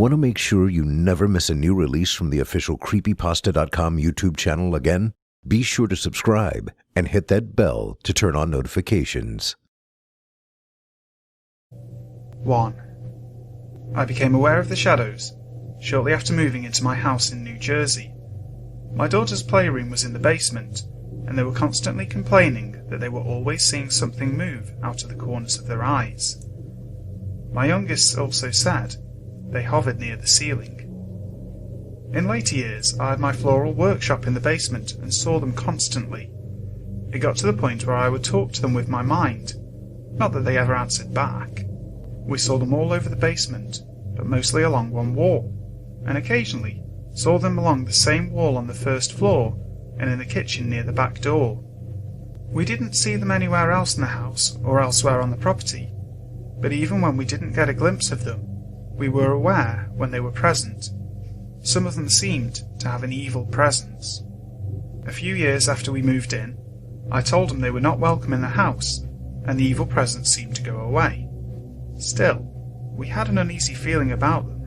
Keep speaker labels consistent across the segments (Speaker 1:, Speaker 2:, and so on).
Speaker 1: Want to make sure you never miss a new release from the official Creepypasta.com YouTube channel again? Be sure to subscribe and hit that bell to turn on notifications.
Speaker 2: 1. I became aware of the shadows shortly after moving into my house in New Jersey. My daughter's playroom was in the basement, and they were constantly complaining that they were always seeing something move out of the corners of their eyes. My youngest also said they hovered near the ceiling. In later years, I had my floral workshop in the basement and saw them constantly. It got to the point where I would talk to them with my mind, not that they ever answered back. We saw them all over the basement, but mostly along one wall, and occasionally saw them along the same wall on the first floor and in the kitchen near the back door. We didn't see them anywhere else in the house or elsewhere on the property, but even when we didn't get a glimpse of them, we were aware when they were present. Some of them seemed to have an evil presence. A few years after we moved in, I told them they were not welcome in the house, and the evil presence seemed to go away. Still, we had an uneasy feeling about them.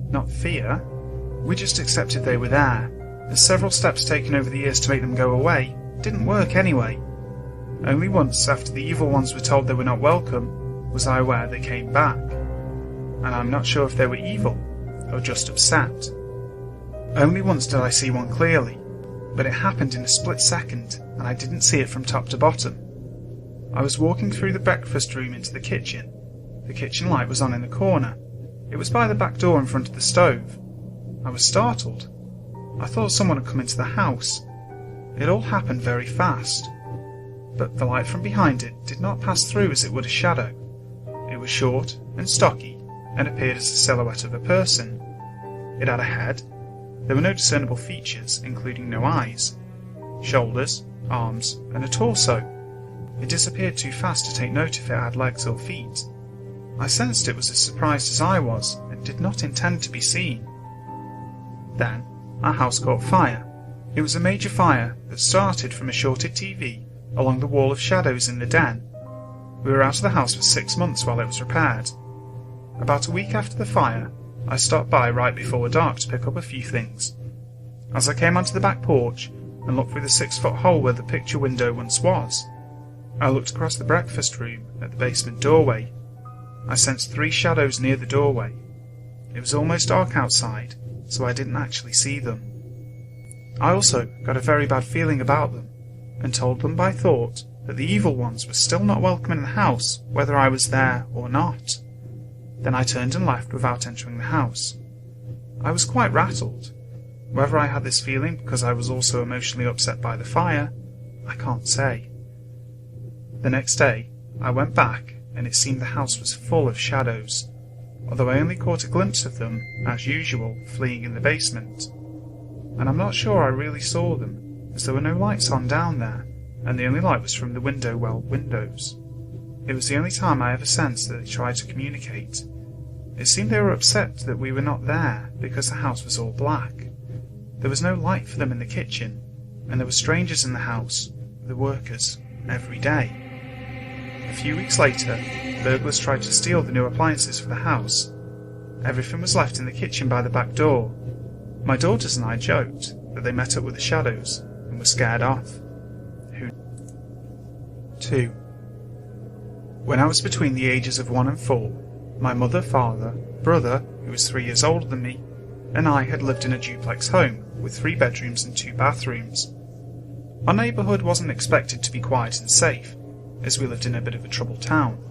Speaker 2: Not fear. We just accepted they were there, as several steps taken over the years to make them go away didn't work anyway. Only once after the evil ones were told they were not welcome was I aware they came back. And I'm not sure if they were evil or just upset. Only once did I see one clearly, but it happened in a split second and I didn't see it from top to bottom. I was walking through the breakfast room into the kitchen. The kitchen light was on in the corner. It was by the back door in front of the stove. I was startled. I thought someone had come into the house. It all happened very fast, but the light from behind it did not pass through as it would a shadow. It was short and stocky and appeared as the silhouette of a person. It had a head. There were no discernible features, including no eyes, shoulders, arms, and a torso. It disappeared too fast to take note if it had legs or feet. I sensed it was as surprised as I was and did not intend to be seen. Then, our house caught fire. It was a major fire that started from a shorted TV along the wall of shadows in the den. We were out of the house for 6 months while it was repaired. About a week after the fire, I stopped by right before dark to pick up a few things. As I came onto the back porch and looked through the 6-foot hole where the picture window once was, I looked across the breakfast room at the basement doorway. I sensed 3 shadows near the doorway. It was almost dark outside, so I didn't actually see them. I also got a very bad feeling about them, and told them by thought that the evil ones were still not welcome in the house, whether I was there or not. Then I turned and left without entering the house. I was quite rattled. Whether I had this feeling because I was also emotionally upset by the fire, I can't say. The next day, I went back, and it seemed the house was full of shadows, although I only caught a glimpse of them, as usual, fleeing in the basement. And I'm not sure I really saw them, as there were no lights on down there, and the only light was from the windows. It was the only time I ever sensed that they tried to communicate. It seemed they were upset that we were not there, because the house was all black. There was no light for them in the kitchen, and there were strangers in the house, the workers, every day. A few weeks later, burglars tried to steal the new appliances for the house. Everything was left in the kitchen by the back door. My daughters and I joked that they met up with the shadows and were scared off. 2. When I was between the ages of 1 and 4, my mother, father, brother, who was 3 years older than me, and I had lived in a duplex home with 3 bedrooms and 2 bathrooms. Our neighbourhood wasn't expected to be quiet and safe, as we lived in a bit of a troubled town,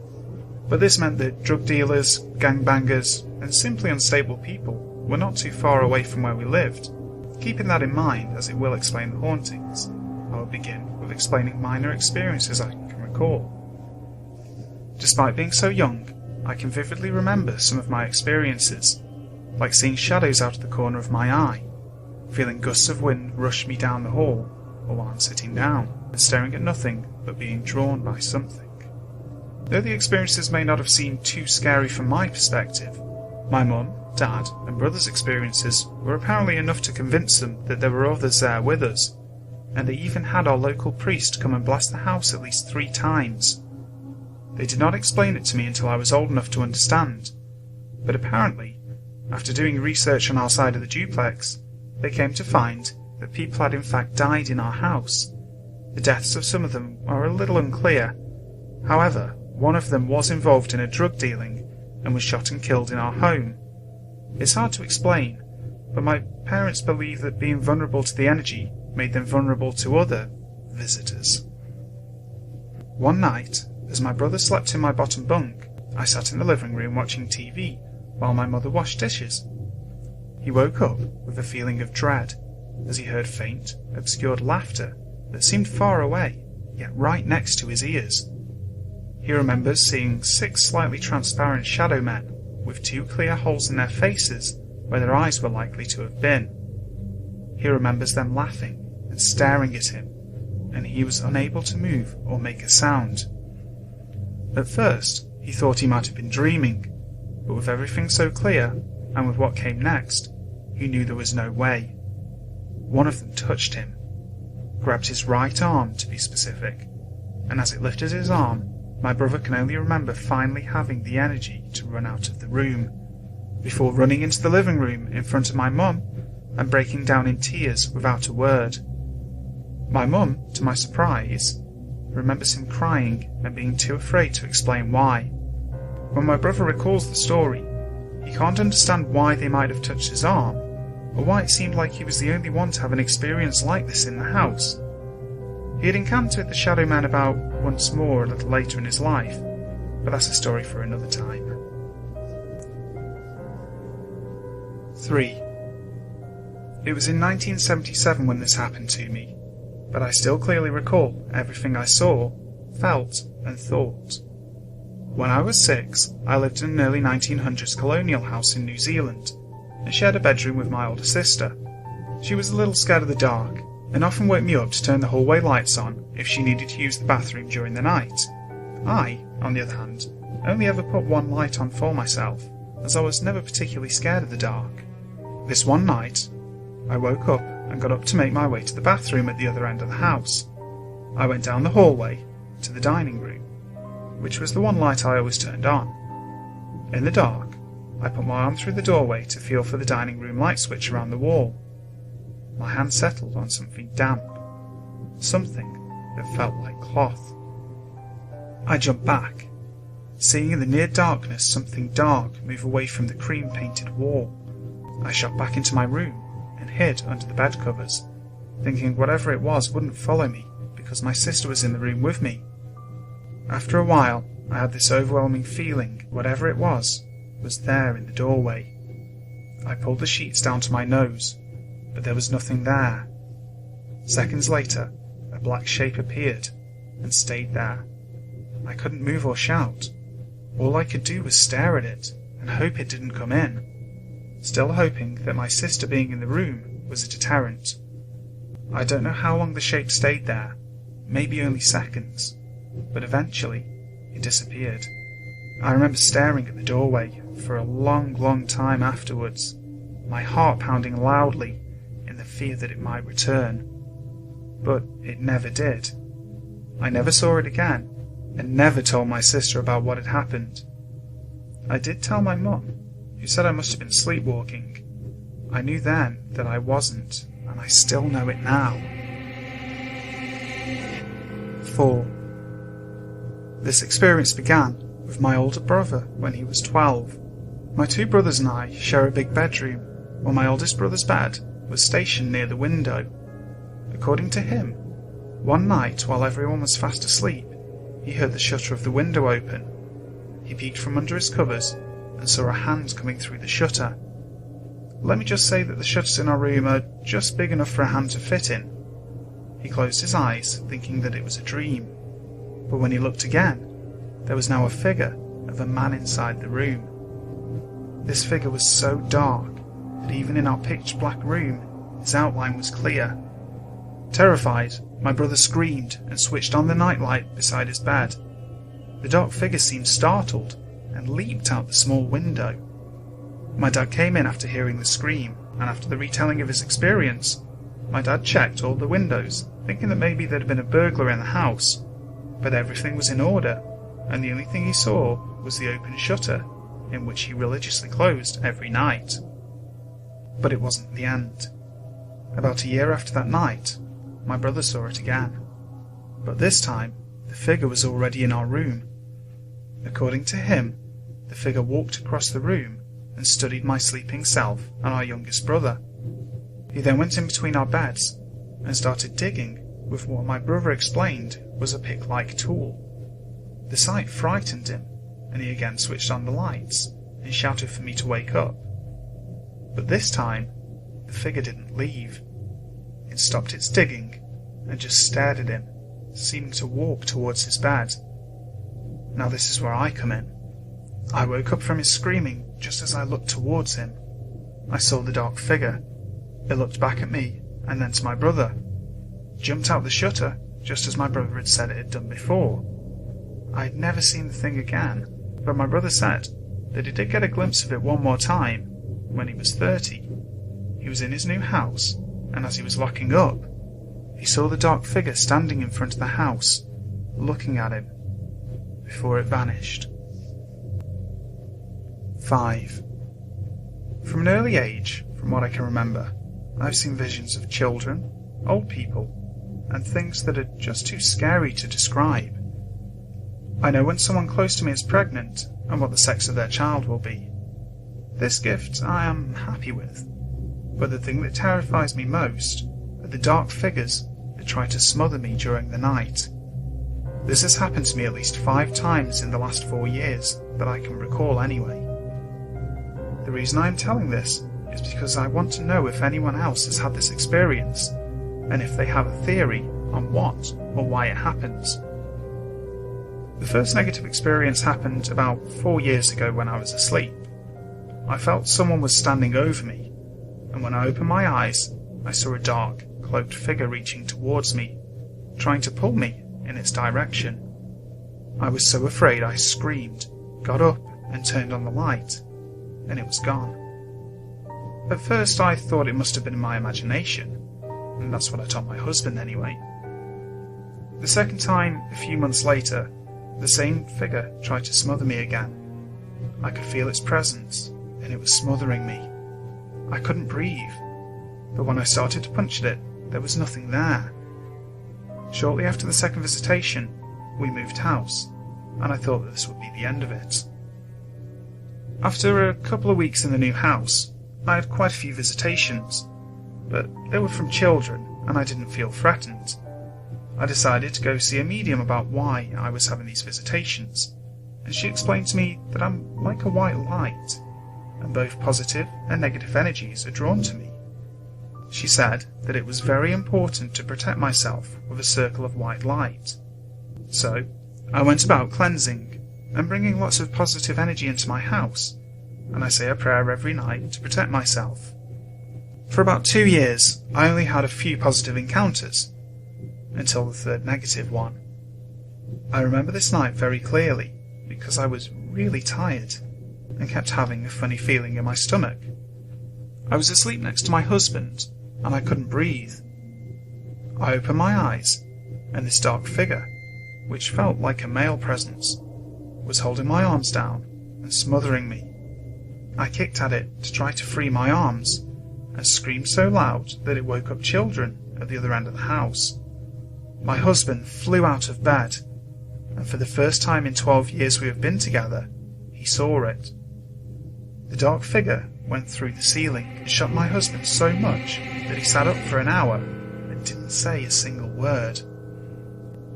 Speaker 2: but this meant that drug dealers, gangbangers, and simply unstable people were not too far away from where we lived. Keeping that in mind, as it will explain the hauntings, I will begin with explaining minor experiences I can recall. Despite being so young, I can vividly remember some of my experiences, like seeing shadows out of the corner of my eye, feeling gusts of wind rush me down the hall, or while I'm sitting down, and staring at nothing but being drawn by something. Though the experiences may not have seemed too scary from my perspective, my mum, dad, and brother's experiences were apparently enough to convince them that there were others there with us, and they even had our local priest come and bless the house at least 3 times. They did not explain it to me until I was old enough to understand, but apparently After doing research on our side of the duplex, they came to find that people had in fact died in our house. The deaths of some of them are a little unclear. However, one of them was involved in a drug dealing and was shot and killed in our home. It's hard to explain, but my parents believe that being vulnerable to the energy made them vulnerable to other visitors. One night, as my brother slept in my bottom bunk, I sat in the living room watching TV while my mother washed dishes. He woke up with a feeling of dread as he heard faint, obscured laughter that seemed far away, yet right next to his ears. He remembers seeing 6 slightly transparent shadow men with 2 clear holes in their faces where their eyes were likely to have been. He remembers them laughing and staring at him, and he was unable to move or make a sound. At first, he thought he might have been dreaming, but with everything so clear, and with what came next, he knew there was no way. One of them touched him, grabbed his right arm to be specific, and as it lifted his arm, my brother can only remember finally having the energy to run out of the room, before running into the living room in front of my mum and breaking down in tears without a word. My mum, to my surprise, remembers him crying and being too afraid to explain why. When my brother recalls the story, he can't understand why they might have touched his arm, or why it seemed like he was the only one to have an experience like this in the house. He had encountered the Shadow Man about once more a little later in his life, but that's a story for another time. 3. It was in 1977 when this happened to me, but I still clearly recall everything I saw, felt, and thought. When I was 6, I lived in an early 1900s colonial house in New Zealand, and shared a bedroom with my older sister. She was a little scared of the dark, and often woke me up to turn the hallway lights on if she needed to use the bathroom during the night. I, on the other hand, only ever put one light on for myself, as I was never particularly scared of the dark. This one night, I woke up and got up to make my way to the bathroom at the other end of the house. I went down the hallway to the dining room, which was the one light I always turned on. In the dark, I put my arm through the doorway to feel for the dining room light switch around the wall. My hand settled on something damp, something that felt like cloth. I jumped back, seeing in the near darkness something dark move away from the cream-painted wall. I shot back into my room and hid under the bed covers, thinking whatever it was wouldn't follow me because my sister was in the room with me. After a while, I had this overwhelming feeling whatever it was there in the doorway. I pulled the sheets down to my nose, but there was nothing there. Seconds later, a black shape appeared and stayed there. I couldn't move or shout. All I could do was stare at it and hope it didn't come in, still hoping that my sister being in the room was a deterrent. I don't know how long the shape stayed there, maybe only seconds, but eventually it disappeared. I remember staring at the doorway for a long time afterwards, my heart pounding loudly in the fear that it might return. But it never did. I never saw it again, and never told my sister about what had happened. I did tell my mum, who said I must have been sleepwalking. I knew then that I wasn't, and I still know it now. 4. This experience began with my older brother when he was 12. My 2 brothers and I share a big bedroom, while my oldest brother's bed was stationed near the window. According to him, one night while everyone was fast asleep, he heard the shutter of the window open. He peeked from under his covers and saw a hand coming through the shutter. Let me just say that the shutters in our room are just big enough for a hand to fit in. He closed his eyes, thinking that it was a dream, but when he looked again, there was now a figure of a man inside the room. This figure was so dark that even in our pitch-black room, his outline was clear. Terrified, my brother screamed and switched on the nightlight beside his bed. The dark figure seemed startled and leaped out the small window. My dad came in after hearing the scream, and after the retelling of his experience, my dad checked all the windows, thinking that maybe there'd been a burglar in the house, but everything was in order, and the only thing he saw was the open shutter in which he religiously closed every night. But it wasn't the end. About a year after that night, my brother saw it again. But this time, the figure was already in our room. According to him, the figure walked across the room and studied my sleeping self and our youngest brother. He then went in between our beds and started digging with what my brother explained was a pick-like tool. The sight frightened him, and he again switched on the lights and shouted for me to wake up. But this time, the figure didn't leave. It stopped its digging and just stared at him, seeming to walk towards his bed. Now this is where I come in. I woke up from his screaming just as I looked towards him. I saw the dark figure. It looked back at me and then to my brother. Jumped out the shutter just as my brother had said it had done before. I had never seen the thing again, but my brother said that he did get a glimpse of it one more time when he was 30. He was in his new house, and as he was locking up, he saw the dark figure standing in front of the house, looking at him, before it vanished. 5. From an early age, from what I can remember, I've seen visions of children, old people, and things that are just too scary to describe. I know when someone close to me is pregnant and what the sex of their child will be. This gift I am happy with, but the thing that terrifies me most are the dark figures that try to smother me during the night. This has happened to me at least 5 times in the last 4 years that I can recall anyway. The reason I am telling this is because I want to know if anyone else has had this experience, and if they have a theory on what or why it happens. The first negative experience happened about 4 years ago when I was asleep. I felt someone was standing over me, and when I opened my eyes, I saw a dark, cloaked figure reaching towards me, trying to pull me in its direction. I was so afraid I screamed, got up and turned on the light, and it was gone. At first I thought it must have been my imagination, and that's what I told my husband anyway. The second time, a few months later, the same figure tried to smother me again. I could feel its presence, and it was smothering me. I couldn't breathe, but when I started to punch at it, there was nothing there. Shortly after the second visitation, we moved house, and I thought that this would be the end of it. After a couple of weeks in the new house, I had quite a few visitations, but they were from children, and I didn't feel threatened. I decided to go see a medium about why I was having these visitations, and she explained to me that I'm like a white light, and both positive and negative energies are drawn to me. She said that it was very important to protect myself with a circle of white light. So, I went about cleansing and bringing lots of positive energy into my house, and I say a prayer every night to protect myself. For about 2 years, I only had a few positive encounters, until the third negative one. I remember this night very clearly, because I was really tired, and kept having a funny feeling in my stomach. I was asleep next to my husband, and I couldn't breathe. I opened my eyes, and this dark figure, which felt like a male presence, was holding my arms down and smothering me. I kicked at it to try to free my arms, and screamed so loud that it woke up children at the other end of the house. My husband flew out of bed, and for the first time in 12 years we have been together, he saw it. The dark figure went through the ceiling and shocked my husband so much that he sat up for an hour and didn't say a single word.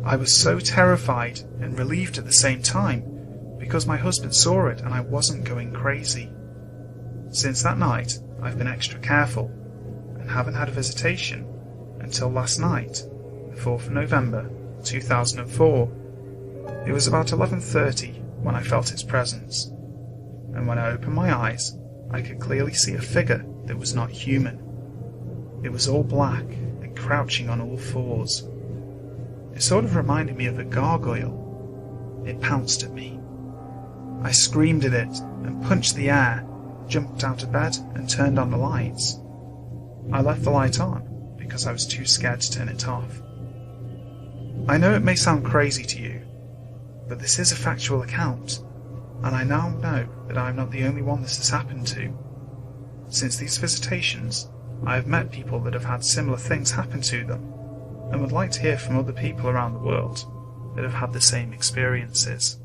Speaker 2: I was so terrified and relieved at the same time, because my husband saw it and I wasn't going crazy. Since that night, I've been extra careful, and haven't had a visitation until last night, the 4th of November, 2004. It was about 11:30 when I felt its presence, and when I opened my eyes, I could clearly see a figure that was not human. It was all black and crouching on all fours. It sort of reminded me of a gargoyle. It pounced at me. I screamed at it and punched the air, jumped out of bed and turned on the lights. I left the light on because I was too scared to turn it off. I know it may sound crazy to you, but this is a factual account, and I now know that I am not the only one this has happened to. Since these visitations, I have met people that have had similar things happen to them, and would like to hear from other people around the world that have had the same experiences.